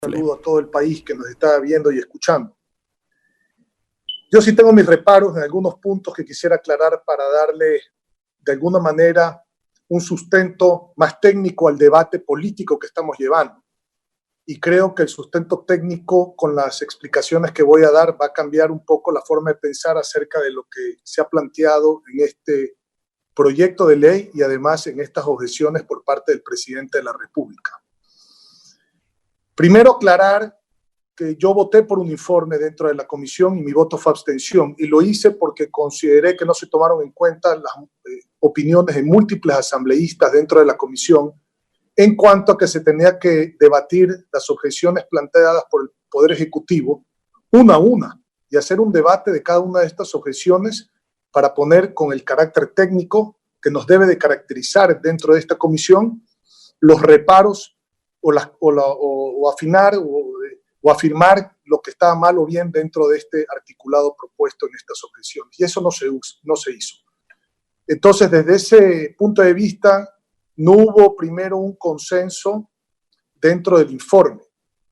Saludo a todo el país que nos está viendo y escuchando. Yo sí tengo mis reparos en algunos puntos que quisiera aclarar para darle de alguna manera un sustento más técnico al debate político que estamos llevando. Y creo que el sustento técnico con las explicaciones que voy a dar va a cambiar un poco la forma de pensar acerca de lo que se ha planteado en este proyecto de ley y además en estas objeciones por parte del presidente de la República. Primero, aclarar que yo voté por un informe dentro de la comisión y mi voto fue abstención, y lo hice porque consideré que no se tomaron en cuenta las opiniones de múltiples asambleístas dentro de la comisión en cuanto a que se tenía que debatir las objeciones planteadas por el Poder Ejecutivo una a una y hacer un debate de cada una de estas objeciones para poner con el carácter técnico que nos debe de caracterizar dentro de esta comisión los reparos o afinar o afirmar lo que estaba mal o bien dentro de este articulado propuesto en estas objeciones. Y eso no se hizo. Entonces, desde ese punto de vista, no hubo primero un consenso dentro del informe.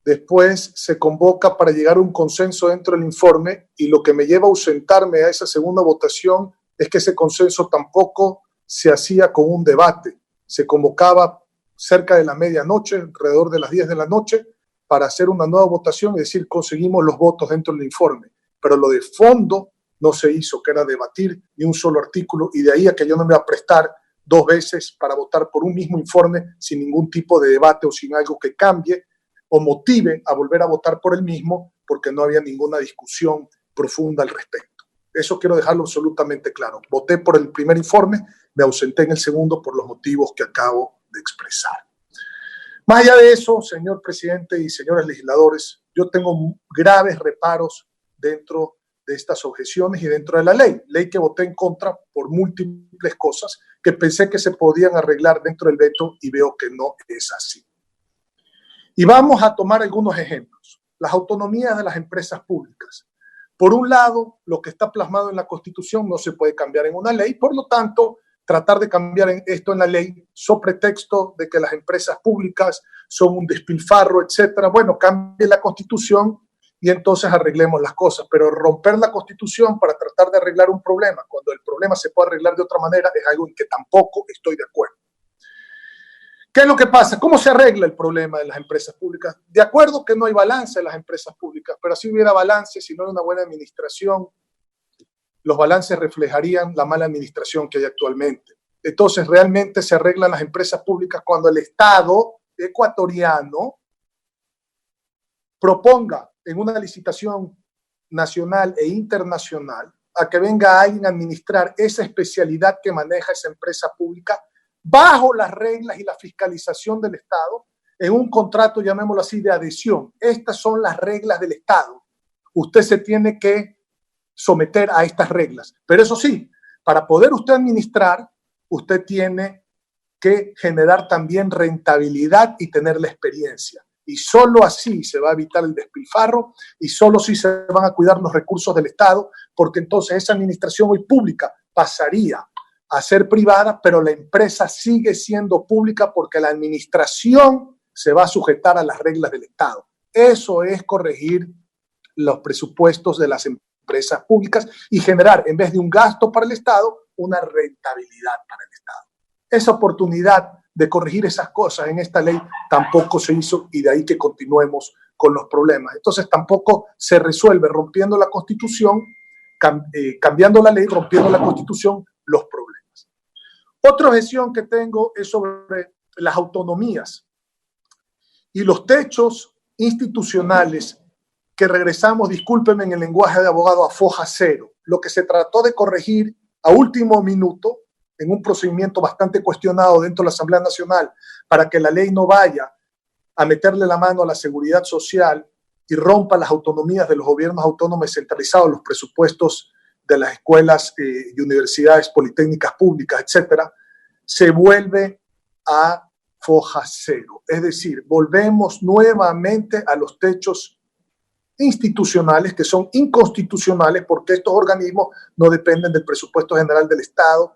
Después se convoca para llegar a un consenso dentro del informe y lo que me lleva a ausentarme a esa segunda votación es que ese consenso tampoco se hacía con un debate. Se convocaba cerca de la medianoche, alrededor de las 10 de la noche, para hacer una nueva votación y decir conseguimos los votos dentro del informe. Pero lo de fondo no se hizo, que era debatir ni un solo artículo, y de ahí a que yo no me voy a prestar dos veces para votar por un mismo informe sin ningún tipo de debate o sin algo que cambie o motive a volver a votar por el mismo porque no había ninguna discusión profunda al respecto. Eso quiero dejarlo absolutamente claro. Voté por el primer informe, me ausenté en el segundo por los motivos que acabo de expresar. Más allá de eso, señor presidente y señores legisladores, yo tengo graves reparos dentro de estas objeciones y dentro de la ley que voté en contra por múltiples cosas que pensé que se podían arreglar dentro del veto y veo que no es así. Y vamos a tomar algunos ejemplos. Las autonomías de las empresas públicas. Por un lado, lo que está plasmado en la Constitución no se puede cambiar en una ley, por lo tanto, tratar de cambiar esto en la ley, sobre pretexto de que las empresas públicas son un despilfarro, etcétera. Bueno, cambie la Constitución y entonces arreglemos las cosas, pero romper la Constitución para tratar de arreglar un problema, cuando el problema se puede arreglar de otra manera, es algo en que tampoco estoy de acuerdo. ¿Qué es lo que pasa? ¿Cómo se arregla el problema de las empresas públicas? De acuerdo que no hay balance en las empresas públicas, pero si hubiera balance, si no hay una buena administración, los balances reflejarían la mala administración que hay actualmente. Entonces, realmente se arreglan las empresas públicas cuando el Estado ecuatoriano proponga en una licitación nacional e internacional a que venga alguien a administrar esa especialidad que maneja esa empresa pública bajo las reglas y la fiscalización del Estado en un contrato, llamémoslo así, de adhesión. Estas son las reglas del Estado. Usted se tiene que someter a estas reglas. Pero eso sí, para poder usted administrar, usted tiene que generar también rentabilidad y tener la experiencia. Y solo así se va a evitar el despilfarro y solo así se van a cuidar los recursos del Estado, porque entonces esa administración hoy pública pasaría a ser privada, pero la empresa sigue siendo pública porque la administración se va a sujetar a las reglas del Estado. Eso es corregir los presupuestos de las empresas públicas y generar, en vez de un gasto para el Estado, una rentabilidad para el Estado. Esa oportunidad de corregir esas cosas en esta ley tampoco se hizo y de ahí que continuemos con los problemas. Entonces tampoco se resuelve rompiendo la Constitución, cambiando la ley, rompiendo la Constitución, los problemas. Otra objeción que tengo es sobre las autonomías y los techos institucionales que regresamos, discúlpenme en el lenguaje de abogado, a foja cero. Lo que se trató de corregir a último minuto en un procedimiento bastante cuestionado dentro de la Asamblea Nacional para que la ley no vaya a meterle la mano a la seguridad social y rompa las autonomías de los gobiernos autónomos centralizados, los presupuestos de las escuelas y universidades politécnicas públicas, etcétera, se vuelve a foja cero. Es decir, volvemos nuevamente a los techos institucionales que son inconstitucionales porque estos organismos no dependen del presupuesto general del Estado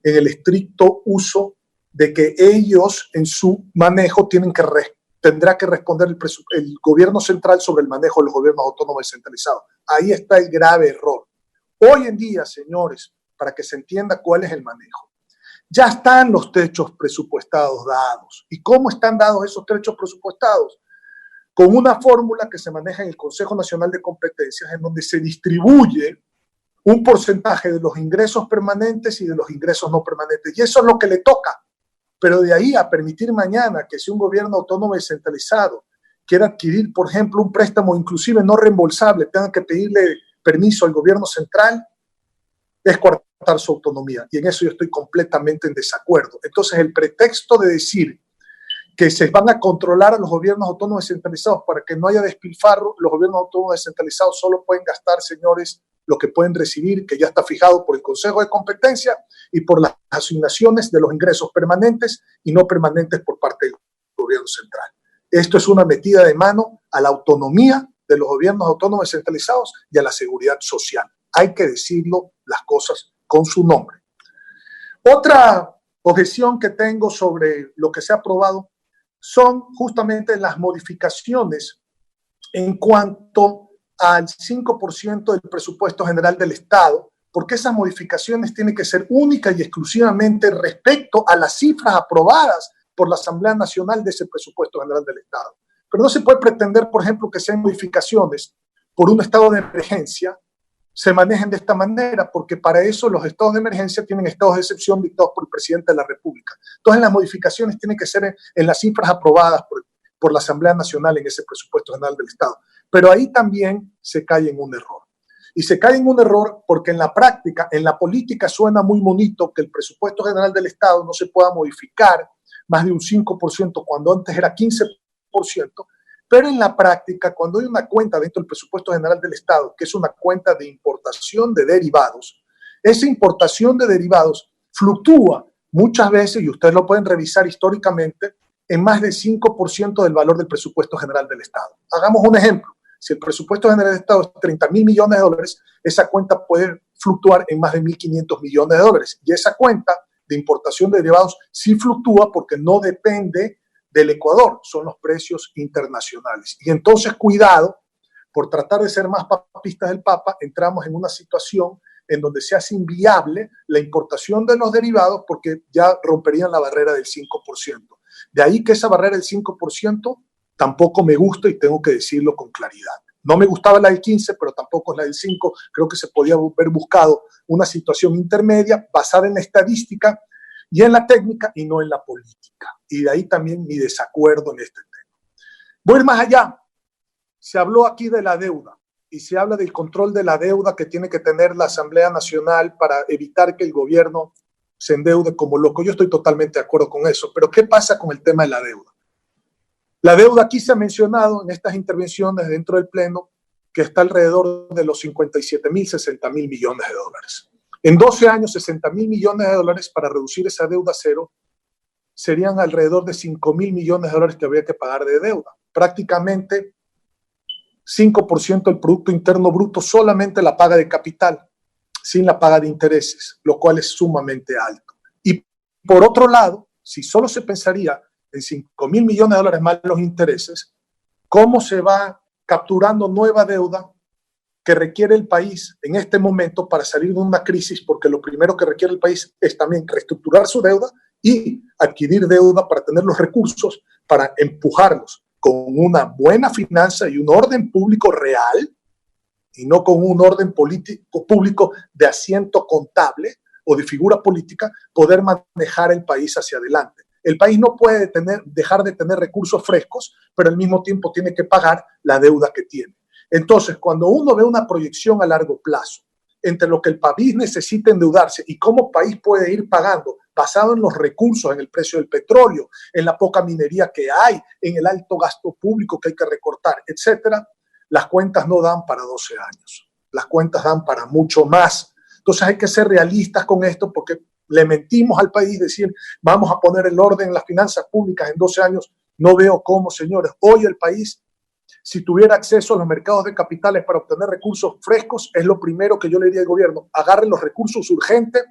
en el estricto uso de que ellos en su manejo tienen que tendrá que responder el gobierno central sobre el manejo de los gobiernos autónomos descentralizados. Ahí está el grave error. Hoy en día, señores, para que se entienda cuál es el manejo, ya están los techos presupuestados dados. ¿Y cómo están dados esos techos presupuestados? Con una fórmula que se maneja en el Consejo Nacional de Competencias, en donde se distribuye un porcentaje de los ingresos permanentes y de los ingresos no permanentes. Y eso es lo que le toca. Pero de ahí a permitir mañana que si un gobierno autónomo descentralizado quiera adquirir, por ejemplo, un préstamo inclusive no reembolsable, tenga que pedirle permiso al gobierno central, es coartar su autonomía. Y en eso yo estoy completamente en desacuerdo. Entonces, el pretexto de decir que se van a controlar a los gobiernos autónomos descentralizados para que no haya despilfarro, los gobiernos autónomos descentralizados solo pueden gastar, señores, lo que pueden recibir, que ya está fijado por el Consejo de Competencia y por las asignaciones de los ingresos permanentes y no permanentes por parte del gobierno central. Esto es una metida de mano a la autonomía de los gobiernos autónomos descentralizados y a la seguridad social. Hay que decirlo las cosas con su nombre. Otra objeción que tengo sobre lo que se ha aprobado son justamente las modificaciones en cuanto al 5% del presupuesto general del Estado, porque esas modificaciones tienen que ser únicas y exclusivamente respecto a las cifras aprobadas por la Asamblea Nacional de ese presupuesto general del Estado. Pero no se puede pretender, por ejemplo, que sean modificaciones por un estado de emergencia se manejen de esta manera, porque para eso los estados de emergencia tienen estados de excepción dictados por el presidente de la República. Entonces las modificaciones tienen que ser en las cifras aprobadas por la Asamblea Nacional en ese presupuesto general del Estado. Pero ahí también se cae en un error. Y se cae en un error porque en la práctica, en la política suena muy bonito que el presupuesto general del Estado no se pueda modificar más de un 5% cuando antes era 15%, pero en la práctica, cuando hay una cuenta dentro del presupuesto general del Estado, que es una cuenta de importación de derivados, esa importación de derivados fluctúa muchas veces, y ustedes lo pueden revisar históricamente, en más del 5% del valor del presupuesto general del Estado. Hagamos un ejemplo. Si el presupuesto general del Estado es 30.000 millones de dólares, esa cuenta puede fluctuar en más de 1.500 millones de dólares. Y esa cuenta de importación de derivados sí fluctúa porque no depende del Ecuador, son los precios internacionales. Y entonces, cuidado, por tratar de ser más papistas del Papa, entramos en una situación en donde se hace inviable la importación de los derivados porque ya romperían la barrera del 5%. De ahí que esa barrera del 5% tampoco me gusta y tengo que decirlo con claridad. No me gustaba la del 15, pero tampoco es la del 5. Creo que se podía haber buscado una situación intermedia basada en la estadística y en la técnica y no en la política. Y de ahí también mi desacuerdo en este tema. Voy a ir más allá. Se habló aquí de la deuda y se habla del control de la deuda que tiene que tener la Asamblea Nacional para evitar que el gobierno se endeude como loco. Yo estoy totalmente de acuerdo con eso, pero ¿qué pasa con el tema de la deuda? La deuda aquí se ha mencionado en estas intervenciones dentro del Pleno que está alrededor de los 57.000, 60.000 millones de dólares. En 12 años, 60.000 millones de dólares para reducir esa deuda a cero serían alrededor de 5.000 millones de dólares que habría que pagar de deuda. Prácticamente 5% del Producto Interno Bruto solamente la paga de capital, sin la paga de intereses, lo cual es sumamente alto. Y por otro lado, si solo se pensaría en 5.000 millones de dólares más los intereses, ¿cómo se va capturando nueva deuda que requiere el país en este momento para salir de una crisis? Porque lo primero que requiere el país es también reestructurar su deuda y adquirir deuda para tener los recursos para empujarlos con una buena finanza y un orden público real y no con un orden político público de asiento contable o de figura política, poder manejar el país hacia adelante. El país no puede dejar de tener recursos frescos, pero al mismo tiempo tiene que pagar la deuda que tiene. Entonces, cuando uno ve una proyección a largo plazo entre lo que el país necesita endeudarse y cómo el país puede ir pagando, basado en los recursos, en el precio del petróleo, en la poca minería que hay, en el alto gasto público que hay que recortar, etcétera, las cuentas no dan para 12 años. Las cuentas dan para mucho más. Entonces hay que ser realistas con esto porque le mentimos al país, decir, vamos a poner el orden en las finanzas públicas en 12 años. No veo cómo, señores. Hoy el país, si tuviera acceso a los mercados de capitales para obtener recursos frescos, es lo primero que yo le diría al gobierno. Agarren los recursos urgentes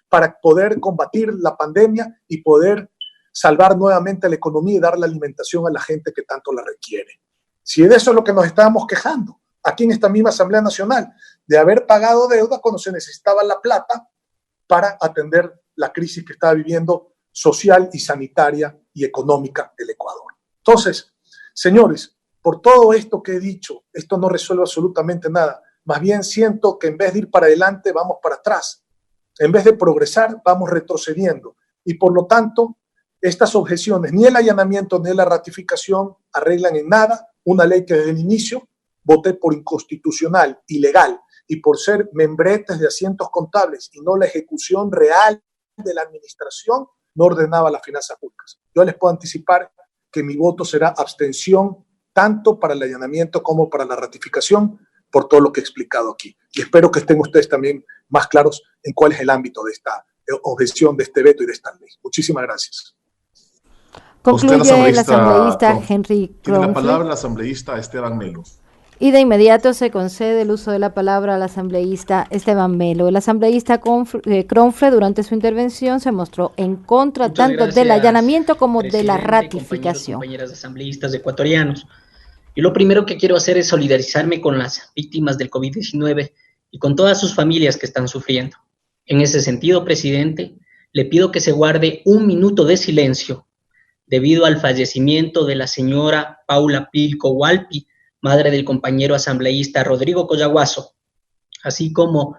para poder combatir la pandemia y poder salvar nuevamente la economía y dar la alimentación a la gente que tanto la requiere. Si de eso es lo que nos estábamos quejando, aquí en esta misma Asamblea Nacional, de haber pagado deuda cuando se necesitaba la plata para atender la crisis que estaba viviendo social y sanitaria y económica el Ecuador. Entonces, señores, por todo esto que he dicho, esto no resuelve absolutamente nada. Más bien siento que en vez de ir para adelante, vamos para atrás. En vez de progresar, vamos retrocediendo. Y por lo tanto, estas objeciones, ni el allanamiento ni la ratificación, arreglan en nada una ley que desde el inicio voté por inconstitucional, ilegal, y por ser membretes de asientos contables y no la ejecución real de la administración, no ordenaba las finanzas públicas. Yo les puedo anticipar que mi voto será abstención tanto para el allanamiento como para la ratificación, por todo lo que he explicado aquí. Y espero que estén ustedes también más claros en cuál es el ámbito de esta objeción, de este veto y de esta ley. Muchísimas gracias. Concluye el asambleísta Henry Kronfle. Tiene la palabra el asambleísta Esteban Melo. Y de inmediato se concede el uso de la palabra al asambleísta Esteban Melo. El asambleísta Kronfle durante su intervención se mostró en contra tanto del allanamiento como de la ratificación. Compañeras asambleístas ecuatorianos, yo lo primero que quiero hacer es solidarizarme con las víctimas del COVID-19 y con todas sus familias que están sufriendo. En ese sentido, presidente, le pido que se guarde un minuto de silencio debido al fallecimiento de la señora Paula Pilco Hualpi, madre del compañero asambleísta Rodrigo Collaguazo, así como